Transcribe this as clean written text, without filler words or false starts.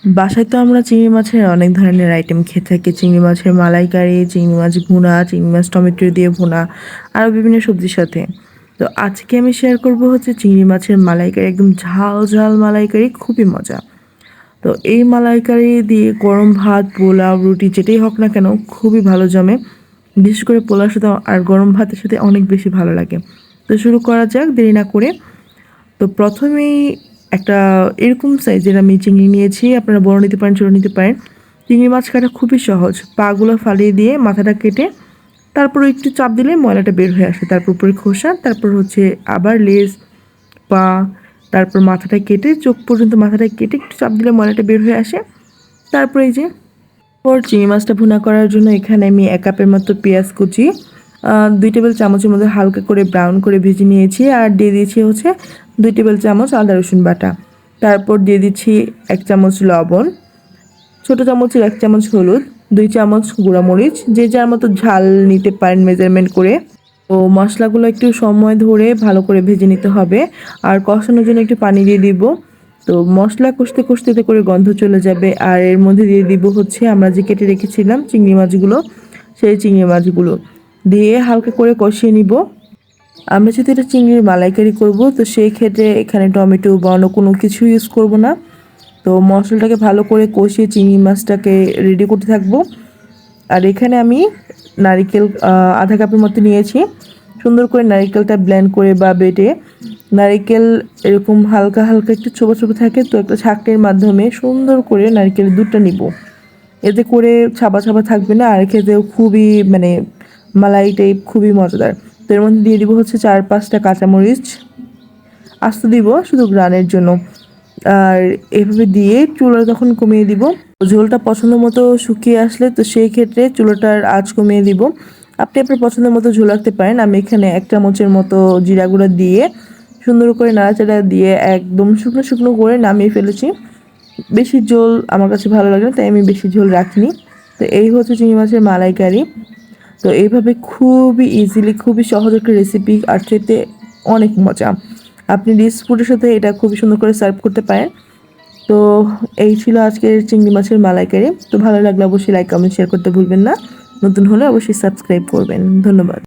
বাসায় তো আমরা চিংড়ি মাছের অনেক ধরনের আইটেম খেয়ে থাকি। চিংড়ি মাছের মালাইকারি, চিংড়ি মাছ ভুনা, চিংড়ি মাছ টমেটো দিয়ে ভুনা, আরও বিভিন্ন সবজির সাথে। তো আজকে আমি শেয়ার করব হচ্ছে চিংড়ি মাছের মালাইকারি, একদম ঝাল ঝাল মালাইকারি, খুবই মজা। তো এই মালাইকারি দিয়ে গরম ভাত, পোলাও, রুটি যেটাই হোক না কেন খুবই ভালো জমে। বিশেষ করে পোলাওর সাথে আর গরম ভাতের সাথে অনেক বেশি ভালো লাগে। তো শুরু করা যাক দেরি না করে। তো প্রথমেই একটা এরকম সাইজের আমি চিংড়ি নিয়েছি, আপনারা বড় নিতে পারেন, ছোটো নিতে পারেন। চিংড়ি মাছ কাটা খুবই সহজ। পাগুলো ফালিয়ে দিয়ে মাথাটা কেটে তারপর একটু চাপ দিলে ময়লাটা বের হয়ে আসে। তারপর উপরে খোসা, তারপর হচ্ছে আবার লেজ, পা, তারপর মাথাটা কেটে চোখ পর্যন্ত মাথাটা কেটে একটু চাপ দিলে ময়লাটা বের হয়ে আসে। তারপর এই যে চিংড়ি মাছটা ভুনা করার জন্য এখানে আমি 1 কাপের মতো পেঁয়াজ কুচি 2 টেবিল চামচের মধ্যে হালকা করে ব্রাউন করে ভেজে নিয়েছি। আর দিয়ে দিয়েছি হচ্ছে 2 টেবিল চামচ আদা রসুন বাটা। তারপর দিয়ে দিচ্ছি 1 চামচ লবণ, ছোটো চামচের 1 চামচ হলুদ, 2 চামচ গুঁড়ামরিচ, যে যার মতো ঝাল নিতে পারেন মেজারমেন্ট করে। তো মশলাগুলো একটু সময় ধরে ভালো করে ভেজে নিতে হবে। আর কষানোর জন্য একটু পানি দিয়ে দিব। তো মশলা কষতে কষতে এতে করে গন্ধ চলে যাবে। আর এর মধ্যে দিয়ে দিব হচ্ছে আমরা যে কেটে রেখেছিলাম চিংড়ি মাছগুলো, সেই চিংড়ি মাছগুলো দিয়ে হালকা করে কষিয়ে নিব। আমরা যদি এটা চিংড়ির মালাইকারি করব, তো সেই ক্ষেত্রে এখানে টমেটো বা অন্য কোনো কিছু ইউজ করব না। তো মশলাটাকে ভালো করে কষিয়ে চিংড়ি মাছটাকে রেডি করতে থাকবো। আর এখানে আমি নারিকেল আধা কাপের মতো নিয়েছি। সুন্দর করে নারিকেলটা ব্লেন্ড করে বা বেটে, নারিকেল এরকম হালকা হালকা একটু ছোটো ছোটো থাকে, তো একটা ছাঁকনির মাধ্যমে সুন্দর করে নারিকেলের দুধটা নিব। এতে করে ছাবা ছাবা থাকবে না, আর খেতেও খুবই মানে মালাই টাইপ, খুবই মজাদার। তো এর মধ্যে দিয়ে দিব হচ্ছে 4-5টা কাঁচামরিচ আস্ত দিব শুধু গ্রানের জন্য। আর এভাবে দিয়ে চুলা তখন কমিয়ে দিব। ঝোলটা পছন্দ মতো শুকিয়ে আসলে তো সেই ক্ষেত্রে চুলাটার আঁচ কমিয়ে দিব। আপনি আপনার পছন্দের মতো ঝোল রাখতে পারেন। আমি এখানে 1 চামচের মতো জিরা গুঁড়া দিয়ে সুন্দর করে নাড়াচাড়া দিয়ে একদম শুকনো শুকনো করে নামিয়ে ফেলেছি। বেশি ঝোল আমার কাছে ভালো লাগে না, তাই আমি বেশি ঝোল রাখিনি। তো এই হচ্ছে চিংড়ি মাছের মালাইকারি। তো এইভাবে খুবই ইজিলি, খুবই সহজ একটা রেসিপি, আর খেতে অনেক মজা। আপনি ডিশ ফুডের সাথে এটা খুবই সুন্দর করে সার্ভ করতে পারেন। তো এই ছিল আজকের চিংড়ি মাছের মালাইকারি। তো ভালো লাগলে অবশ্যই লাইক, কমেন্ট, শেয়ার করতে ভুলবেন না। নতুন হলে অবশ্যই সাবস্ক্রাইব করবেন। ধন্যবাদ।